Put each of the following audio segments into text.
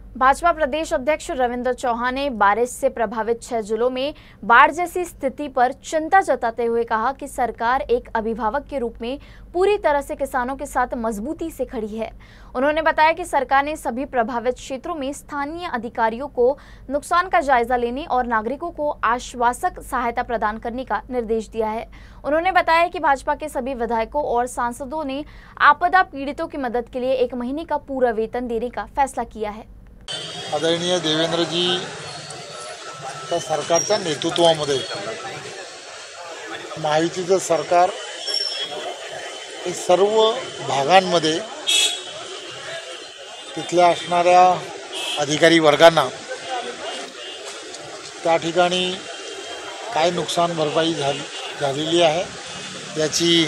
भाजपा प्रदेश अध्यक्ष रविंद्र चौहान ने बारिश से प्रभावित 6 जिलों में बाढ़ जैसी स्थिति पर चिंता जताते हुए कहा कि सरकार एक अभिभावक के रूप में पूरी तरह से किसानों के साथ मजबूती से खड़ी है। उन्होंने बताया कि सरकार ने सभी प्रभावित क्षेत्रों में स्थानीय अधिकारियों को नुकसान का जायजा लेने और नागरिकों को आश्वासक सहायता प्रदान करने का निर्देश दिया है। उन्होंने बताया कि भाजपा के सभी विधायकों और सांसदों ने आपदा पीड़ितों की मदद के लिए 1 महीने का पूरा वेतन देने का फैसला किया है। आदरणीय देवेंद्रजी सरकारच्या नेतृत्वामध्ये महायुतीचं सरकार हे सर्व भागांमध्ये तिथल्या असणाऱ्या अधिकारी वर्गांना त्या ठिकाणी काय नुकसान भरपाई झालेली आहे याची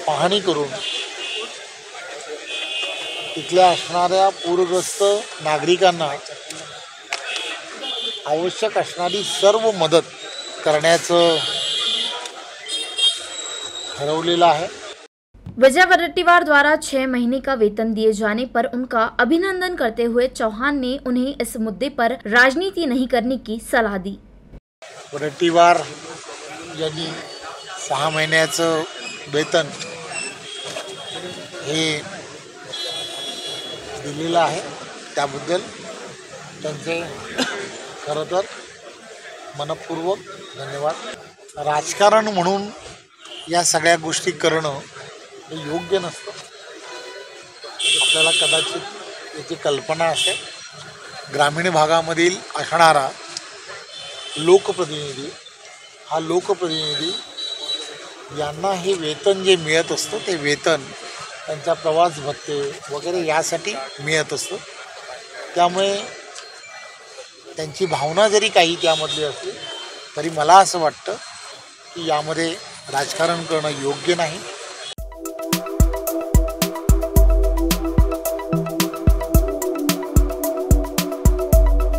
पाहणी करून तिथल्या असणाऱ्या पूरग्रस्त नागरिकांना आवश्यक असणारी सर्व मदत करण्याचं ठरवलेलं आहे। विजय वडेट्टीवार द्वारा 6 महीने का वेतन दिए जाने पर उनका अभिनंदन करते हुए चौहान ने उन्हें इस मुद्दे पर राजनीति नहीं करने की सलाह दी। वडेट्टीवार यांनी 6 महिन्याचं वेतन हे दिलेलं आहे, त्याबद्दल त्यांचे खरं तर मनपूर्वक धन्यवाद। राजकारण म्हणून या सगळ्या गोष्टी करणं हे योग्य नसतं। आपल्याला कदाचित याची कल्पना असेल, ग्रामीण भागामधील असणारा लोकप्रतिनिधी हा लोकप्रतिनिधी यांना हे वेतन जे मिळत असतं ते वेतन त्यांचा प्रवास भत्ते वगैरे यासाठी मिळत असतं। त्यामुळे त्यांची भावना जरी काही त्यामधली असली तरी मला असं वाटतं की यामध्ये राजकारण करणं योग्य नाही।